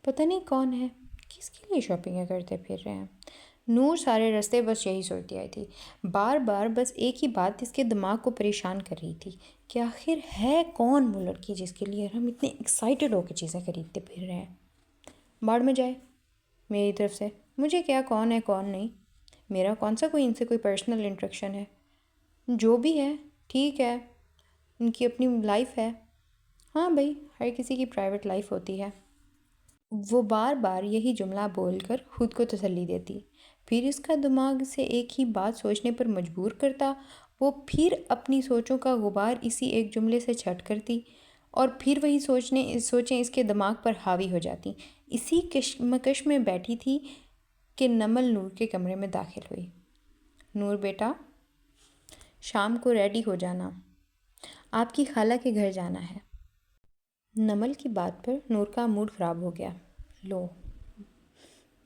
پتہ نہیں کون ہے، کس کے لیے شاپنگیں کرتے پھر رہے ہیں۔ نور سارے راستے بس یہی سوچتی آئی تھی، بار بار بس ایک ہی بات اس کے دماغ کو پریشان کر رہی تھی کہ آخر ہے کون وہ لڑکی جس کے لیے ہم اتنے ایکسائٹڈ ہو کے چیزیں خریدتے پھر رہے ہیں۔ باڑ میں جائے میری طرف سے، مجھے کیا کون ہے کون نہیں، میرا کون سا کوئی ان سے کوئی پرسنل انٹریکشن ہے، جو بھی ہے ٹھیک ہے، ان کی اپنی لائف ہے، ہاں بھائی ہر کسی کی پرائیویٹ لائف ہوتی ہے۔ وہ بار بار یہی جملہ بول کر خود کو تسلی دیتی، پھر اس کا دماغ سے ایک ہی بات سوچنے پر مجبور کرتا، وہ پھر اپنی سوچوں کا غبار اسی ایک جملے سے چھٹ کرتی، اور پھر وہی سوچیں اس کے دماغ پر حاوی ہو جاتی۔ اسی کشمکش میں بیٹھی تھی کہ نمل نور کے کمرے میں داخل ہوئی۔ نور بیٹا، شام کو ریڈی ہو جانا، آپ کی خالہ کے گھر جانا ہے۔ نمل کی بات پر نور کا موڈ خراب ہو گیا۔ لو،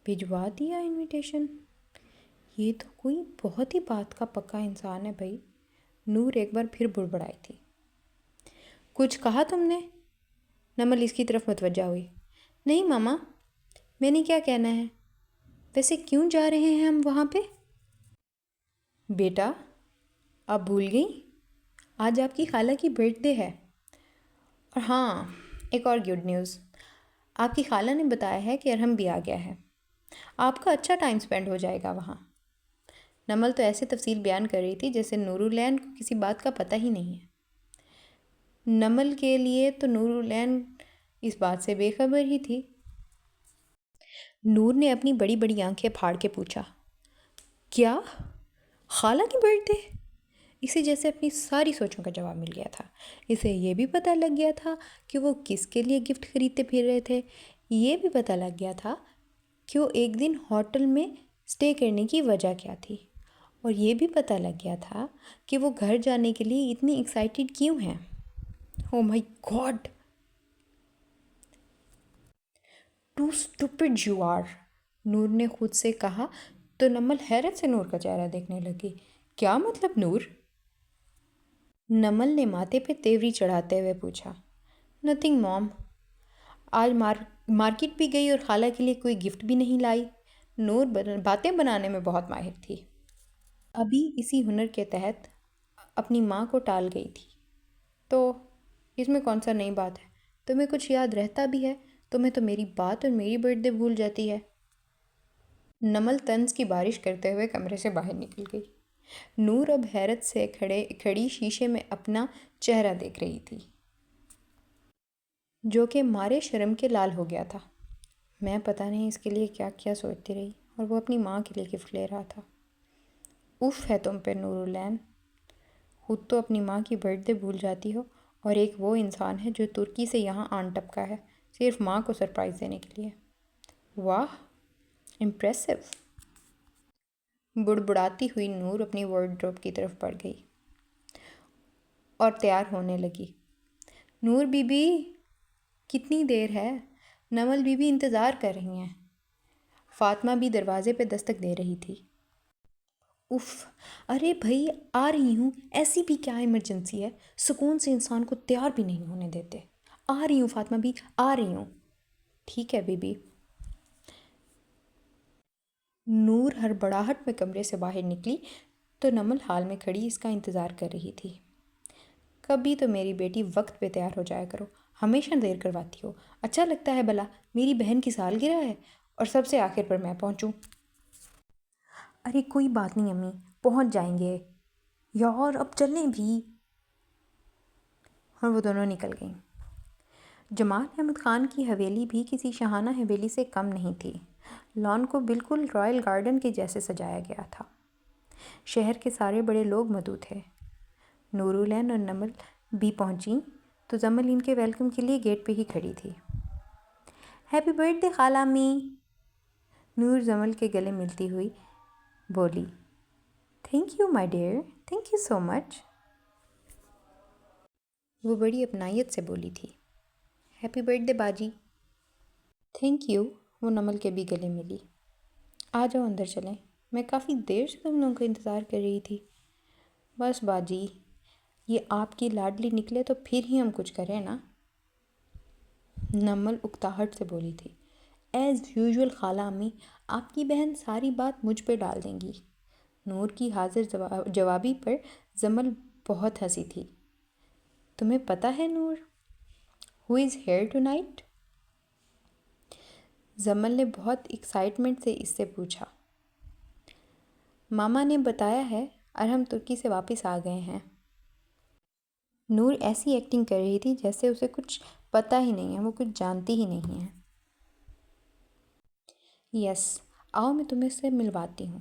بھجوا دیا انویٹیشن، یہ تو کوئی بہت ہی بات کا پکا انسان ہے بھائی۔ نور ایک بار پھر بڑبڑائی تھی۔ کچھ کہا تم نے؟ نمل اس کی طرف متوجہ ہوئی۔ نہیں ماما، میں نے کیا کہنا ہے، ویسے کیوں جا رہے ہیں ہم وہاں پہ؟ بیٹا، آپ بھول گئیں؟ آج آپ کی خالہ کی برتھ ڈے ہے، اور ہاں ایک اور گڈ نیوز، آپ کی خالہ نے بتایا ہے کہ ارحم بھی آ گیا ہے، آپ کا اچھا ٹائم سپینڈ ہو جائے گا وہاں۔ نمل تو ایسے تفصیل بیان کر رہی تھی جیسے نورالعین کو کسی بات کا پتہ ہی نہیں ہے۔ نمل کے لیے تو نورالعین اس بات سے بے خبر ہی تھی۔ نور نے اپنی بڑی بڑی آنکھیں پھاڑ کے پوچھا، کیا خالہ کی برتھ ڈے؟ اسے جیسے اپنی ساری سوچوں کا جواب مل گیا تھا۔ اسے یہ بھی پتہ لگ گیا تھا کہ وہ کس کے لیے گفٹ خریدتے پھر رہے تھے، یہ بھی پتہ لگ گیا تھا کہ وہ ایک دن ہوٹل میں سٹے کرنے کی وجہ کیا تھی، اور یہ بھی پتہ لگ گیا تھا کہ وہ گھر جانے کے لیے اتنی ایکسائٹڈ کیوں ہیں۔ Oh my god, too stupid you are, Noor نے خود سے کہا تو نمل حیرت سے نور کا چہرہ دیکھنے لگی۔ کیا مطلب نور؟ نمل نے ماتھے پہ تیوری چڑھاتے ہوئے پوچھا۔ نتھنگ موم، آج مارکیٹ بھی گئی اور خالہ کے لیے کوئی گفٹ بھی نہیں لائی۔ نور باتیں بنانے میں بہت ماہر تھی، ابھی اسی ہنر کے تحت اپنی ماں کو ٹال گئی تھی، تو اس میں کون سا نئی بات ہے، تمہیں کچھ یاد رہتا بھی ہے، تمہیں تو میری بات اور میری برتھ ڈے بھول جاتی ہے۔ نمل طنز کی بارش کرتے ہوئے کمرے سے باہر نکل گئی۔ نور اب حیرت سے کھڑی شیشے میں اپنا چہرہ دیکھ رہی تھی، جو کہ مارے شرم کے لال ہو گیا تھا۔ میں پتہ نہیں اس کے لیے کیا کیا سوچتی رہی، اور وہ اپنی ماں کے لیے گفٹ لے رہا تھا۔ اف ہے تم پہ نورالعین، خود تو اپنی ماں کی برتھ ڈے بھول جاتی ہو، اور ایک وہ انسان ہے جو ترکی سے یہاں آن ٹپکا ہے صرف ماں کو سرپرائز دینے کے لیے۔ واہ، امپریسو۔ بڑبڑاتی ہوئی نور اپنی وارڈروب کی طرف بڑھ گئی اور تیار ہونے لگی۔ نور بی بی، کتنی دیر ہے؟ نمل بی بی انتظار کر رہی ہیں۔ فاطمہ بھی دروازے پہ دستک دے رہی تھی۔ اف، ارے بھائی آ رہی ہوں، ایسی بھی کیا ایمرجنسی ہے، سکون سے انسان کو تیار بھی نہیں ہونے دیتے۔ آ رہی ہوں فاطمہ بھی، آ رہی ہوں۔ ٹھیک ہے بی بی۔ نور ہڑبڑاہٹ میں کمرے سے باہر نکلی تو نمل حال میں کھڑی اس کا انتظار کر رہی تھی۔ کبھی تو میری بیٹی وقت پہ تیار ہو جایا کرو، ہمیشہ دیر کرواتی ہو، اچھا لگتا ہے بھلا میری بہن کی سالگرہ ہے اور سب سے آخر پر میں پہنچوں۔ ارے کوئی بات نہیں امی، پہنچ جائیں گے، یار اب چلیں بھی۔ اور وہ دونوں نکل گئیں۔ جمال احمد خان کی حویلی بھی کسی شاہانہ حویلی سے کم نہیں تھی۔ لان کو بالکل رائل گارڈن کے جیسے سجایا گیا تھا۔ شہر کے سارے بڑے لوگ مدعو تھے۔ نورالعین اور نمل بھی پہنچیں تو زمل ان کے ویلکم کے لیے گیٹ پہ ہی کھڑی تھی۔ ہیپی برتھ ڈے خالہ امی، نور زمل کے گلے ملتی ہوئی بولی۔ Thank you my dear, thank you so much, وہ بڑی اپنائیت سے بولی تھی۔ ہیپی برتھ ڈے باجی۔ تھینک یو، وہ نمل کے بھی گلے ملی۔ آ جاؤ اندر چلیں، میں کافی دیر سے تم لوگوں کا انتظار کر رہی تھی۔ بس باجی، یہ آپ کی لاڈلی نکلے تو پھر ہی ہم کچھ کریں نا، نمل اکتاہٹ سے بولی تھی۔ ایز یوزول خالہ امی، آپ کی بہن ساری بات مجھ پہ ڈال دیں گی۔ نور کی حاضر جوابی پر زمل بہت ہنسی تھی۔ تمہیں پتہ ہے نور ہو از ہیئر ٹو نائٹ؟ زمل نے بہت ایکسائٹمنٹ سے اس سے پوچھا۔ ماما نے بتایا ہے، ارحم ترکی سے واپس آ گئے ہیں۔ نور ایسی ایکٹنگ کر رہی تھی جیسے اسے کچھ پتہ ہی نہیں ہے، وہ کچھ جانتی ہی نہیں ہے۔ یس، آؤ میں تمہیں سے ملواتی ہوں۔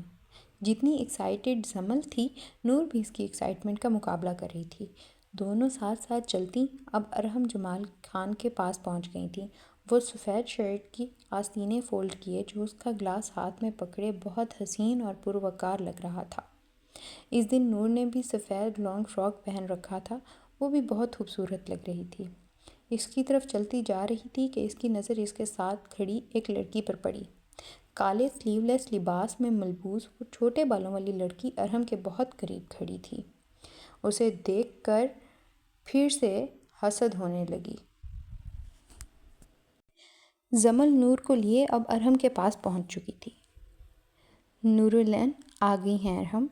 جتنی ایکسائٹیڈ زمل تھی، نور بھی اس کی ایکسائٹمنٹ کا مقابلہ کر رہی تھی۔ دونوں ساتھ ساتھ چلتی اب ارحم جمال خان کے پاس پہنچ گئی تھیں۔ وہ سفید شرٹ کی آستینے فولڈ کیے جو اس کا گلاس ہاتھ میں پکڑے بہت حسین اور پروقار لگ رہا تھا۔ اس دن نور نے بھی سفید لانگ فراک پہن رکھا تھا، وہ بھی بہت خوبصورت لگ رہی تھی۔ اس کی طرف چلتی جا رہی تھی کہ اس کی نظر اس کے ساتھ کھڑی ایک لڑکی پر پڑی۔ کالے سلیو لیس لباس میں ملبوس وہ چھوٹے بالوں والی لڑکی ارحم کے بہت قریب کھڑی تھی۔ اسے دیکھ کر پھر سے حسد ہونے لگی۔ زمل نور کو لیے اب ارحم کے پاس پہنچ چکی تھی۔ نورالعین آ گئی ہیں ارحم،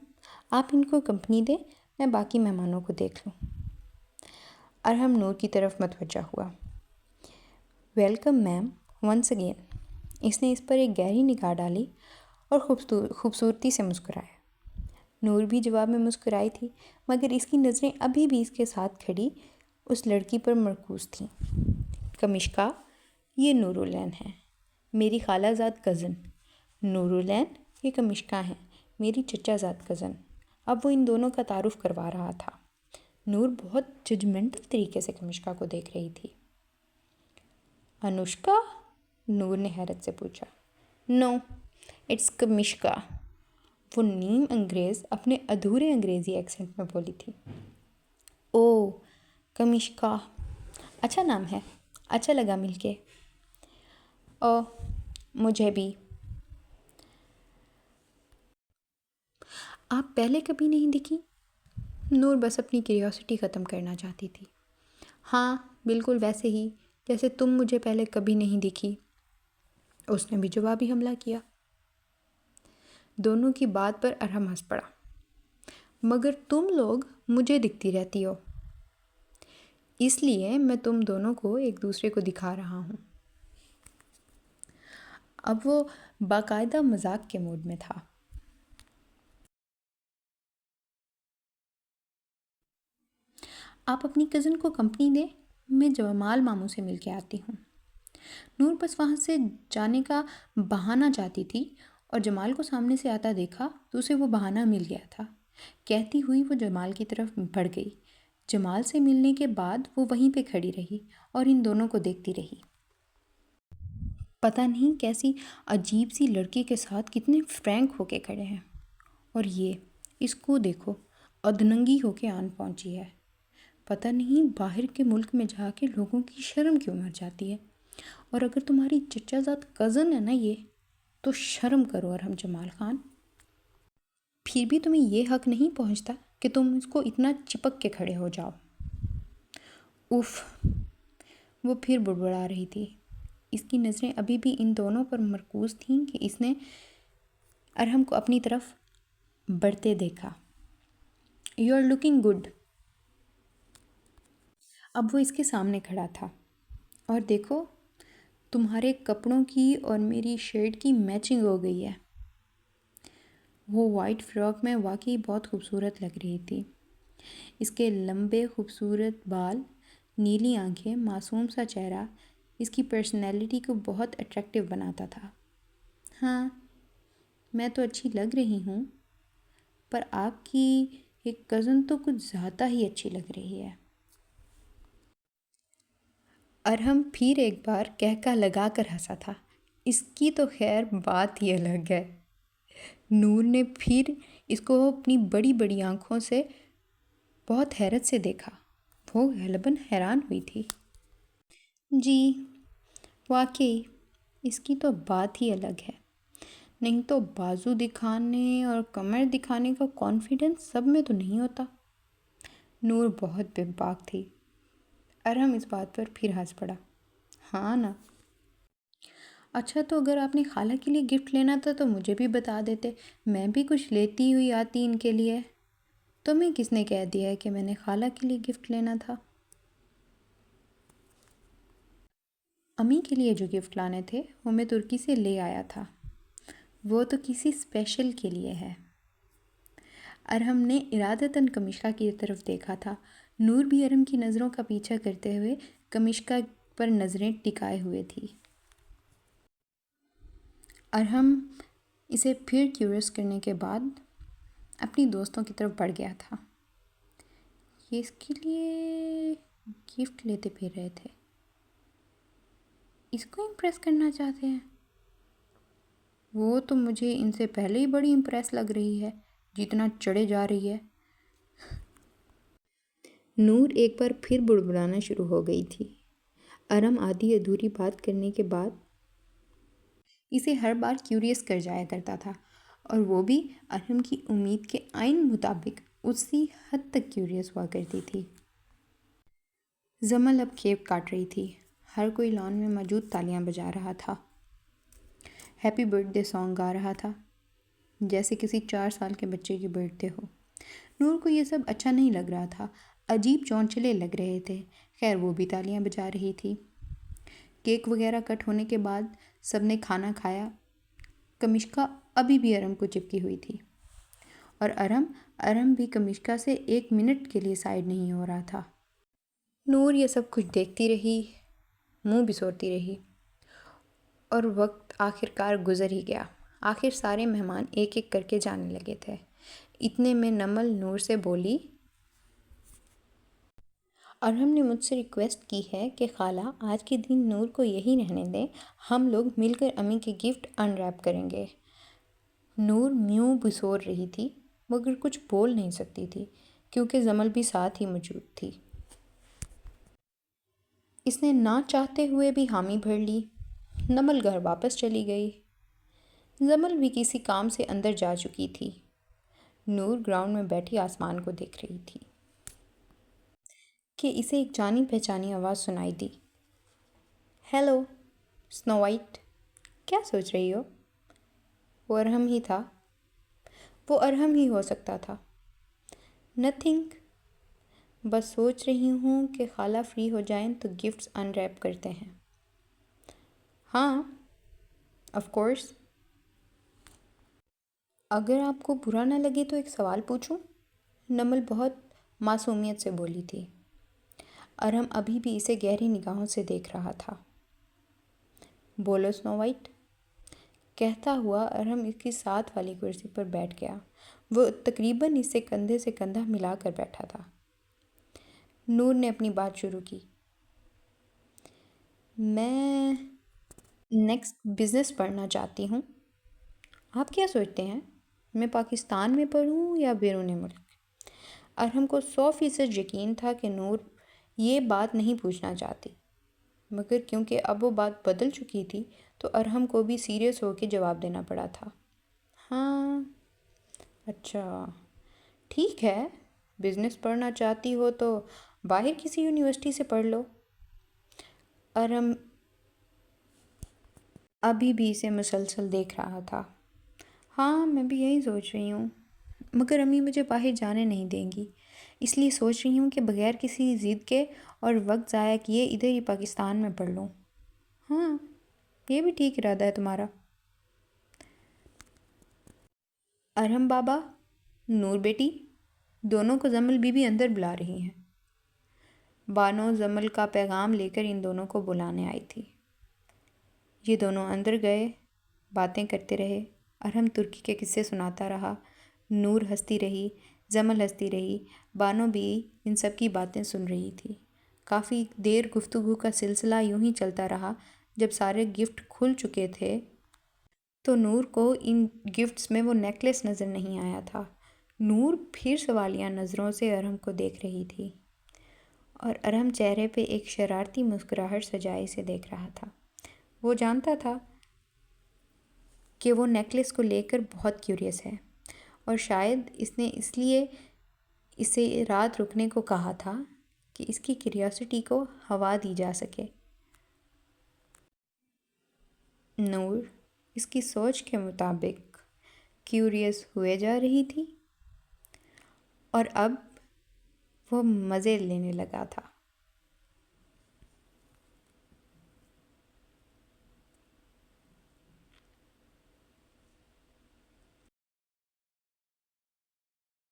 آپ ان کو کمپنی دیں، میں باقی مہمانوں کو دیکھ لوں۔ ارحم نور کی طرف متوجہ ہوا۔ ویلکم میم ونس اگین۔ اس نے اس پر ایک گہری نگاہ ڈالی اور خوبصورتی سے مسکرایا۔ نور بھی جواب میں مسکرائی تھی، مگر اس کی نظریں ابھی بھی اس کے ساتھ کھڑی اس لڑکی پر مرکوز تھیں۔ کمشکا، یہ نورالعین ہے، میری خالہ زاد کزن۔ نورالعین، یہ کمشکا ہیں، میری چچا زاد کزن۔ اب وہ ان دونوں کا تعارف کروا رہا تھا۔ نور بہت ججمنٹل طریقے سے کمشکا کو دیکھ رہی تھی۔ انوشکا؟ نور نے حیرت سے پوچھا۔ نو، اٹس کمشکا، وہ نیم انگریز اپنے ادھورے انگریزی ایکسنٹ میں بولی تھی۔ او، کمشکا، اچھا نام ہے، اچھا لگا مل کے۔ او، مجھے بھی۔ آپ پہلے کبھی نہیں دکھی؟ نور بس اپنی کیوریوسٹی ختم کرنا چاہتی تھی۔ ہاں، بالکل ویسے ہی جیسے تم مجھے پہلے کبھی نہیں دکھی، اس نے بھی جوابی حملہ کیا۔ دونوں کی بات پر ارحم ہنس پڑا۔ مگر تم لوگ مجھے دکھتی رہتی ہو، اس لیے میں تم دونوں کو ایک دوسرے کو دکھا رہا ہوں۔ اب وہ باقاعدہ مذاق کے موڈ میں تھا۔ آپ اپنی کزن کو کمپنی دیں، میں جمال ماموں سے مل کے آتی ہوں۔ نور بس وہاں سے جانے کا بہانہ چاہتی تھی اور جمال کو سامنے سے آتا دیکھا تو اسے وہ بہانہ مل گیا تھا۔ کہتی ہوئی وہ جمال کی طرف بڑھ گئی۔ جمال سے ملنے کے بعد وہ وہیں پہ کھڑی رہی اور ان دونوں کو دیکھتی رہی۔ پتہ نہیں کیسی عجیب سی لڑکی کے ساتھ کتنے فرینک ہو کے کھڑے ہیں، اور یہ اس کو دیکھو، ادھننگی ہو کے آن پہنچی ہے۔ پتہ نہیں باہر کے ملک میں جا کے لوگوں کی شرم کیوں مر جاتی ہے۔ اور اگر تمہاری چچا زاد کزن ہے نا یہ، تو شرم کرو ارحم جمال خان۔ پھر بھی تمہیں یہ حق نہیں پہنچتا کہ تم اس کو اتنا چپک کے کھڑے ہو جاؤ۔ اف، وہ پھر بڑبڑا رہی تھی۔ اس کی نظریں ابھی بھی ان دونوں پر مرکوز تھیں کہ اس نے ارحم کو اپنی طرف بڑھتے دیکھا۔ You are looking good. اب وہ اس کے سامنے کھڑا تھا۔ اور دیکھو، تمہارے کپڑوں کی اور میری شرٹ کی میچنگ ہو گئی ہے۔ وہ وائٹ فراک میں واقعی بہت خوبصورت لگ رہی تھی۔ اس کے لمبے خوبصورت بال، نیلی آنکھیں، معصوم سا چہرہ اس کی پرسنالٹی کو بہت اٹریکٹیو بناتا تھا۔ ہاں، میں تو اچھی لگ رہی ہوں، پر آپ کی ایک کزن تو کچھ زیادہ ہی اچھی لگ رہی ہے۔ ارحم پھر ایک بار کہکا لگا کر ہنسا تھا۔ اس کی تو خیر بات ہی الگ ہے۔ نور نے پھر اس کو اپنی بڑی بڑی آنکھوں سے بہت حیرت سے دیکھا۔ وہ غالباً حیران ہوئی تھی۔ جی، واقعی اس کی تو بات ہی الگ ہے۔ نہیں تو بازو دکھانے اور کمر دکھانے کا کانفیڈنس سب میں تو نہیں ہوتا۔ نور بہت بے باک تھی۔ ارحم اس بات پر پھر ہنس پڑا۔ ہاں نا، اچھا تو اگر آپ نے خالہ کے لیے گفٹ لینا تھا تو مجھے بھی بتا دیتے، میں بھی کچھ لیتی ہوئی آتی ان کے لیے۔ تمہیں کس نے کہہ دیا ہے کہ میں نے خالہ کے لیے گفٹ لینا تھا؟ امی کے لیے جو گفٹ لانے تھے وہ میں ترکی سے لے آیا تھا، وہ تو کسی اسپیشل کے لیے ہے۔ ارہم نے ارادتاً کمشکا کی طرف دیکھا تھا۔ نور بھی ارہم کی نظروں کا پیچھا کرتے ہوئے کمشکا پر نظریں ٹکائے ہوئے تھی۔ ارہم اسے پھر کیوریس کرنے کے بعد اپنی دوستوں کی طرف بڑھ گیا تھا۔ یہ اس کے لیے گفٹ لیتے پھر رہے تھے، اس کو امپریس کرنا چاہتے ہیں؟ وہ تو مجھے ان سے پہلے ہی بڑی امپریس لگ رہی ہے، جتنا چڑھے جا رہی ہے۔ نور ایک بار پھر بڑبڑانا شروع ہو گئی تھی۔ ارہم آدھی ادھوری بات کرنے کے بعد اسے ہر بار کیوریس کر جایا کرتا تھا، اور وہ بھی ارہم کی امید کے عین مطابق اسی حد تک کیوریس ہوا کرتی تھی۔ زمل اب کیک کاٹ رہی تھی، ہر کوئی لان میں موجود تالیاں بجا رہا تھا، ہیپی برتھ ڈے سانگ گا رہا تھا، جیسے کسی 4 سال کے بچے کی برتھ ڈے ہو۔ نور کو یہ سب اچھا نہیں لگ رہا تھا، عجیب چونچلے لگ رہے تھے۔ خیر وہ بھی تالیاں بجا رہی تھی۔ کیک وغیرہ کٹ ہونے کے بعد سب نے کھانا کھایا۔ کمشکا ابھی بھی ارہم کو چپکی ہوئی تھی، اور ارہم بھی کمشکا سے 1 منٹ کے لیے سائڈ نہیں ہو رہا تھا۔ نور یہ سب کچھ دیکھتی رہی، منہ بسورتی رہی، اور وقت آخر کار گزر ہی گیا۔ آخر سارے مہمان ایک ایک کر کے جانے لگے تھے۔ اتنے میں نمل نور سے بولی، ارہم نے مجھ سے ریکویسٹ کی ہے کہ خالہ آج کے دن نور کو یہی رہنے دیں، ہم لوگ مل کر امی کے گفٹ ان ریپ کریں گے۔ نور میوں بسور رہی تھی مگر کچھ بول نہیں سکتی تھی کیونکہ زمل بھی ساتھ ہی موجود تھی۔ اس نے نہ چاہتے ہوئے بھی حامی بھر لی۔ نمل گھر واپس چلی گئی۔ زمل بھی کسی کام سے اندر جا چکی تھی۔ نور گراؤنڈ میں بیٹھی آسمان کو دیکھ رہی تھی کہ اسے ایک جانی پہچانی آواز سنائی دی، ہیلو سنو وائٹ، کیا سوچ رہی ہو؟ وہ ارہم ہی تھا، وہ ارہم ہی ہو سکتا تھا۔ نتھنگ، بس سوچ رہی ہوں کہ خالہ فری ہو جائیں تو گفٹس ان ریپ کرتے ہیں۔ ہاں آف کورس۔ اگر آپ کو برا نہ لگے تو ایک سوال پوچھوں؟ نمل بہت معصومیت سے بولی تھی۔ ارہم ابھی بھی اسے گہری نگاہوں سے دیکھ رہا تھا۔ بولو سنو وائٹ، کہتا ہوا ارہم اس کی ساتھ والی کرسی پر بیٹھ گیا۔ وہ تقریباً اس سے کندھے سے کندھا ملا کر بیٹھا تھا۔ نور نے اپنی بات شروع کی، میں نیکسٹ بزنس پڑھنا چاہتی ہوں، آپ کیا سوچتے ہیں؟ میں پاکستان میں پڑھوں یا بیرون ملک؟ ارہم کو 100% یقین تھا کہ نور یہ بات نہیں پوچھنا چاہتی، مگر کیونکہ اب وہ بات بدل چکی تھی تو ارہم کو بھی سیریس ہو کے جواب دینا پڑا تھا۔ ہاں اچھا ٹھیک ہے، بزنس پڑھنا چاہتی ہو تو باہر کسی یونیورسٹی سے پڑھ لو۔ ارہم ابھی بھی اسے مسلسل دیکھ رہا تھا۔ ہاں میں بھی یہی سوچ رہی ہوں، مگر امی مجھے باہر جانے نہیں دیں گی، اس لیے سوچ رہی ہوں کہ بغیر کسی ضد کے اور وقت ضائع کیے ادھر ہی پاکستان میں پڑھ لوں۔ ہاں یہ بھی ٹھیک ارادہ ہے تمہارا۔ ارہم بابا، نور بیٹی، دونوں کو زمل بی بی اندر بلا رہی ہیں۔ بانو زمل کا پیغام لے کر ان دونوں کو بلانے آئی تھی۔ یہ دونوں اندر گئے، باتیں کرتے رہے۔ ارہم ترکی کے قصے سناتا رہا، نور ہنستی رہی، زمل ہنستی رہی، بانو بھی ان سب کی باتیں سن رہی تھی۔ کافی دیر گفتگو کا سلسلہ یوں ہی چلتا رہا۔ جب سارے گفٹ کھل چکے تھے تو نور کو ان گفٹس میں وہ نیکلس نظر نہیں آیا تھا۔ نور پھر سوالیہ نظروں سے ارہم کو دیکھ رہی تھی، اور ارہم چہرے پہ ایک شرارتی مسکراہٹ سجائے اسے دیکھ رہا تھا۔ وہ جانتا تھا کہ وہ نیکلس کو لے کر بہت کیوریس ہے، اور شاید اس نے اس لیے اسے رات رکنے کو کہا تھا کہ اس کی کیوریاسٹی کو ہوا دی جا سکے۔ نور اس کی سوچ کے مطابق کیوریس ہوئے جا رہی تھی اور اب وہ مزے لینے لگا تھا۔